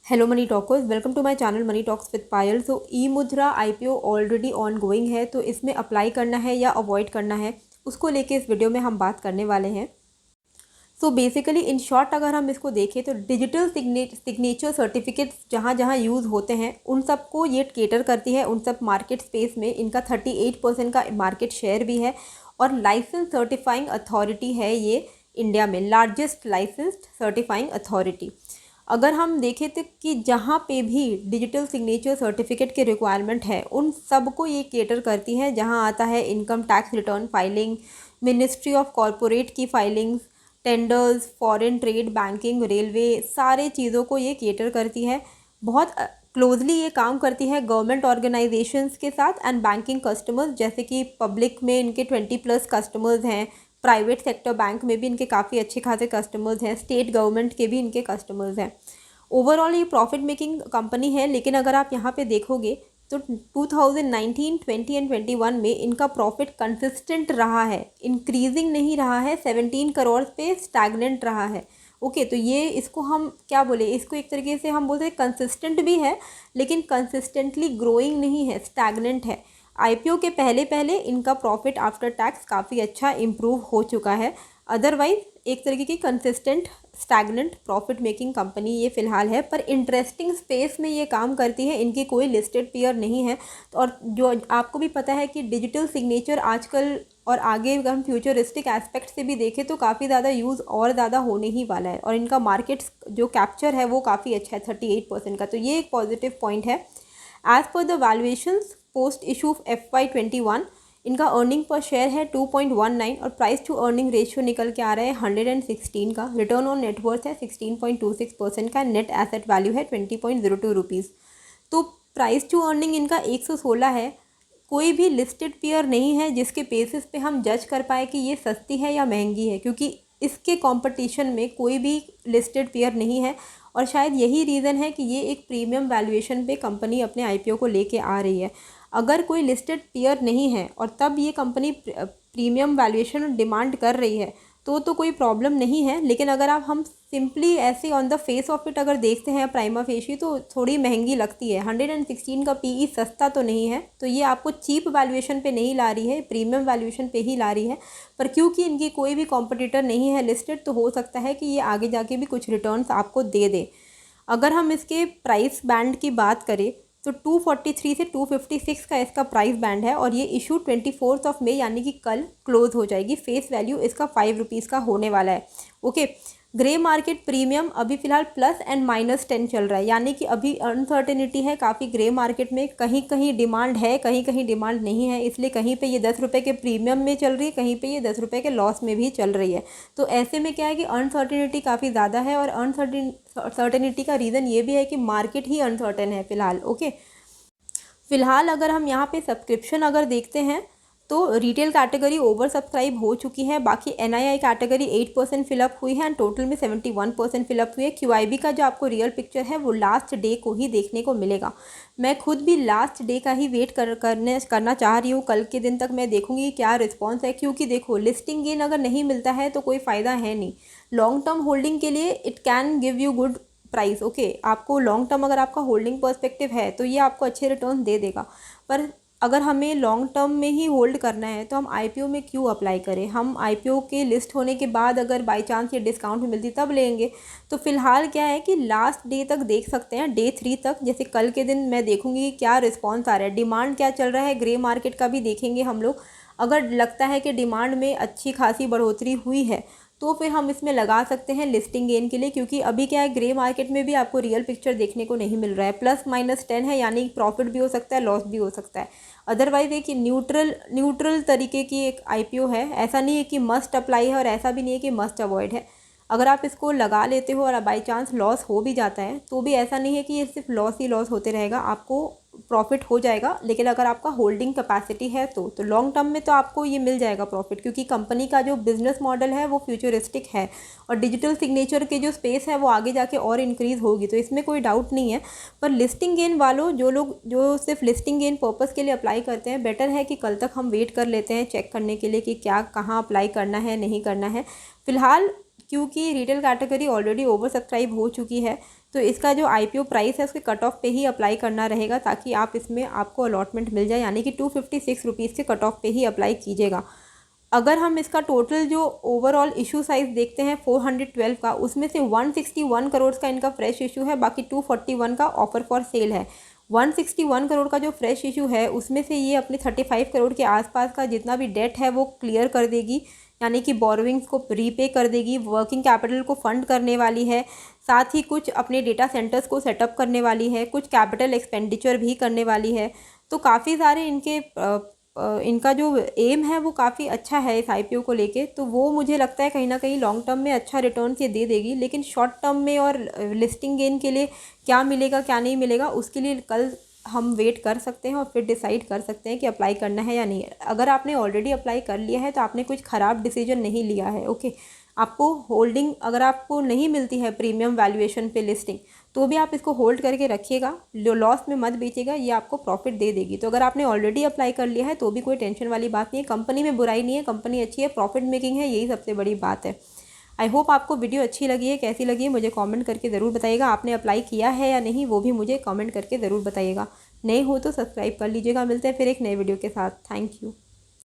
Hello money talkers, welcome to my channel money talks with Payal. So E Mudra IPO already on going है, तो इसमें apply करना है या अवॉइड करना है उसको लेके इस वीडियो में हम बात करने वाले हैं। सो बेसिकली इन शॉर्ट अगर हम इसको देखें तो डिजिटल सिग्नेचर सर्टिफिकेट्स जहाँ जहाँ यूज़ होते हैं उन सबको ये केटर करती है। उन सब मार्केट स्पेस में इनका 38% का मार्केट शेयर भी है और लाइसेंस सर्टिफाइंग अथॉरिटी है ये इंडिया में, लार्जेस्ट लाइसेंस्ड सर्टिफाइंग अथॉरिटी। अगर हम देखें तो कि जहाँ पे भी डिजिटल सिग्नेचर सर्टिफिकेट के रिक्वायरमेंट है उन सबको ये केटर करती है। जहाँ आता है income tax return filing, ministry of corporate की filings, tenders, foreign trade, banking, railway, सारे चीज़ों को ये केटर करती है। बहुत क्लोजली ये काम करती है गवर्नमेंट ऑर्गेनाइजेशंस के साथ एंड बैंकिंग कस्टमर्स, जैसे कि पब्लिक में इनके 20+ कस्टमर्स हैं, प्राइवेट सेक्टर बैंक में भी इनके काफ़ी अच्छे खासे कस्टमर्स हैं, स्टेट गवर्नमेंट के भी इनके कस्टमर्स हैं। ओवरऑल ये प्रॉफिट मेकिंग कंपनी है, लेकिन अगर आप यहाँ पे देखोगे तो 2019, 20 एंड 21 में इनका प्रॉफिट कंसिस्टेंट रहा है, इंक्रीजिंग नहीं रहा है, 17 करोड़ पे स्टैगनेंट रहा है। ओके, तो ये इसको हम क्या बोले, इसको एक तरीके से हम बोलते हैं कंसिस्टेंट भी है लेकिन कंसिस्टेंटली ग्रोइंग नहीं है, स्टैगनेंट है। आईपीओ के पहले पहले इनका प्रॉफिट आफ्टर टैक्स काफ़ी अच्छा इम्प्रूव हो चुका है। अदरवाइज एक तरीके की consistent stagnant profit making company ये फ़िलहाल है, पर इंटरेस्टिंग स्पेस में ये काम करती है। इनकी कोई लिस्टेड पीयर नहीं है, और जो आपको भी पता है कि डिजिटल सिग्नेचर आजकल और आगे अगर हम फ्यूचरिस्टिक एस्पेक्ट से भी देखें तो काफ़ी ज़्यादा यूज़ और ज़्यादा होने ही वाला है, और इनका मार्केट जो कैप्चर है वो काफ़ी अच्छा है, 38% का। तो ये एक पॉजिटिव पॉइंट है। As per the valuations post issue FY21 इनका अर्निंग पर शेयर है 2.19 और प्राइस टू अर्निंग रेशियो निकल के आ रहा है 116 का। रिटर्न ऑन नेटवर्थ है 16.26% का। नेट एसेट वैल्यू है 20.02 रुपीज़। तो प्राइस टू अर्निंग इनका 116 है। कोई भी लिस्टेड पेयर नहीं है जिसके बेसिस पे हम जज कर पाए कि ये सस्ती है या महंगी है, क्योंकि इसके कंपटीशन में कोई भी लिस्टेड पेयर नहीं है। और शायद यही रीज़न है कि ये एक प्रीमियम वैल्यूएशन पे कंपनी अपने आईपीओ को लेके आ रही है। अगर कोई लिस्टेड पेयर नहीं है और तब ये कंपनी प्रीमियम वैल्यूएशन डिमांड कर रही है तो कोई प्रॉब्लम नहीं है। लेकिन अगर आप हम सिंपली ऐसे on the face of it अगर देखते हैं प्राइमा फेशी, तो थोड़ी महंगी लगती है। 116 का पीई सस्ता तो नहीं है, तो ये आपको चीप वैल्यूएशन पे नहीं ला रही है, प्रीमियम वैल्यूएशन पे ही ला रही है। पर क्योंकि इनकी कोई भी कॉम्पिटिटर नहीं है लिस्टेड, तो हो सकता है कि ये आगे जाके भी कुछ रिटर्न्स आपको दे दे। अगर हम इसके प्राइस बैंड की बात करें तो 243 से 256 का इसका प्राइस बैंड है, और ये इशू 24 मई यानी कि कल क्लोज हो जाएगी। फेस वैल्यू इसका 5 रुपीज़ का होने वाला है। ओके, ग्रे मार्केट प्रीमियम अभी फ़िलहाल प्लस एंड माइनस 10 चल रहा है, यानी कि अभी अनसर्टेनिटी है काफ़ी ग्रे मार्केट में। कहीं कहीं डिमांड है, कहीं कहीं डिमांड नहीं है, इसलिए कहीं पे ये 10 रुपये के प्रीमियम में चल रही है, कहीं पे ये 10 रुपये के लॉस में भी चल रही है। तो ऐसे में क्या है कि अनसर्टेनिटी काफ़ी ज़्यादा है, और अनसर्टेनिटी का रीज़न ये भी है कि मार्केट ही अनसर्टेन है फ़िलहाल। ओके, फ़िलहाल अगर हम यहाँ पे सब्सक्रिप्शन अगर देखते हैं तो रिटेल कैटेगरी ओवर सब्सक्राइब हो चुकी है। बाकी एनआईआई कैटेगरी 8% फिलअप हुई है एंड टोटल में 71% फिलअप हुई है। क्यूआईबी का जो आपको रियल पिक्चर है वो लास्ट डे को ही देखने को मिलेगा। मैं खुद भी लास्ट डे का ही वेट करना चाह रही हूँ। कल के दिन तक मैं देखूँगी क्या रिस्पॉन्स है, क्योंकि देखो लिस्टिंग गेन अगर नहीं मिलता है तो कोई फ़ायदा है नहीं। लॉन्ग टर्म होल्डिंग के लिए it can give you good price. Okay, आपको लॉन्ग टर्म अगर आपका होल्डिंग पर्सपेक्टिव है तो ये आपको अच्छे रिटर्न दे देगा। पर अगर हमें लॉन्ग टर्म में ही होल्ड करना है तो हम आईपीओ में क्यों अप्लाई करें। हम आईपीओ के लिस्ट होने के बाद अगर बाय चांस ये डिस्काउंट में मिलती तब लेंगे। तो फिलहाल क्या है कि लास्ट डे तक देख सकते हैं, डे 3 तक। जैसे कल के दिन मैं देखूंगी क्या रिस्पॉन्स आ रहा है, डिमांड क्या चल रहा है, ग्रे मार्केट का भी देखेंगे हम लोग। अगर लगता है कि डिमांड में अच्छी खासी बढ़ोतरी हुई है तो फिर हम इसमें लगा सकते हैं लिस्टिंग गेन के लिए, क्योंकि अभी क्या है ग्रे मार्केट में भी आपको रियल पिक्चर देखने को नहीं मिल रहा है। प्लस माइनस 10 है, यानी प्रॉफिट भी हो सकता है, लॉस भी हो सकता है। अदरवाइज एक न्यूट्रल तरीके की एक आईपीओ है। ऐसा नहीं है कि मस्ट अप्लाई है और ऐसा भी नहीं है कि मस्ट अवॉइड है। अगर आप इसको लगा लेते हो और बाई चांस लॉस हो भी जाता है तो भी ऐसा नहीं है कि ये सिर्फ लॉस ही लॉस होते रहेगा, आपको प्रॉफिट हो जाएगा। लेकिन अगर आपका होल्डिंग कैपेसिटी है तो लॉन्ग टर्म में तो आपको ये मिल जाएगा प्रॉफिट, क्योंकि कंपनी का जो बिजनेस मॉडल है वो फ्यूचरिस्टिक है और डिजिटल सिग्नेचर के जो स्पेस है वो आगे जाके और इंक्रीज़ होगी, तो इसमें कोई डाउट नहीं है। पर लिस्टिंग गेन वालों, जो लोग जो सिर्फ लिस्टिंग गेन पर्पज़ के लिए अप्लाई करते हैं, बेटर है कि कल तक हम वेट कर लेते हैं चेक करने के लिए कि क्या कहाँ अप्लाई करना है नहीं करना है। फ़िलहाल क्योंकि retail category already over subscribe हो चुकी है तो इसका जो IPO प्राइस है उसके कट ऑफ पे ही अप्लाई करना रहेगा, ताकि आप इसमें आपको अलॉटमेंट मिल जाए, यानी कि 256 रुपीज़ के कट ऑफ पे ही अप्लाई कीजिएगा। अगर हम इसका टोटल जो ओवरऑल इशू साइज़ देखते हैं 412 का, उसमें से 161 करोड़ का इनका फ्रेश इशू है, बाकी 241 का ऑफर फॉर सेल है। 161 करोड़ का जो फ्रेश इशू है उसमें से ये अपने 35 करोड़ के आसपास का जितना भी डेट है वो क्लियर कर देगी, यानी कि बोरोइंग्स को रीपे कर देगी, वर्किंग कैपिटल को फंड करने वाली है, साथ ही कुछ अपने डेटा सेंटर्स को सेटअप करने वाली है, कुछ कैपिटल एक्सपेंडिचर भी करने वाली है। तो काफ़ी सारे इनका जो एम है वो काफ़ी अच्छा है इस IPO को लेके। तो वो मुझे लगता है कहीं ना कहीं लॉन्ग टर्म में अच्छा रिटर्न ये दे देगी, लेकिन शॉर्ट टर्म में और लिस्टिंग गेन के लिए क्या मिलेगा क्या नहीं मिलेगा उसके लिए कल हम वेट कर सकते हैं और फिर डिसाइड कर सकते हैं कि अप्लाई करना है या नहीं। अगर आपने ऑलरेडी अप्लाई कर लिया है तो आपने कुछ ख़राब डिसीजन नहीं लिया है। ओके, आपको होल्डिंग अगर आपको नहीं मिलती है प्रीमियम वैल्यूएशन पे लिस्टिंग, तो भी आप इसको होल्ड करके रखिएगा, लॉस में मत बेचिएगा, ये आपको प्रॉफिट दे देगी। तो अगर आपने ऑलरेडी अप्लाई कर लिया है तो भी कोई टेंशन वाली बात नहीं है, कंपनी में बुराई नहीं है, कंपनी अच्छी है, प्रॉफिट मेकिंग है, यही सबसे बड़ी बात है। आई होप आपको वीडियो अच्छी लगी है, कैसी लगी है मुझे कमेंट करके ज़रूर बताइएगा। आपने अप्लाई किया है या नहीं वो भी मुझे कमेंट करके ज़रूर बताइएगा। नए हो तो सब्सक्राइब कर लीजिएगा। मिलते हैं फिर एक नए वीडियो के साथ। Thank you.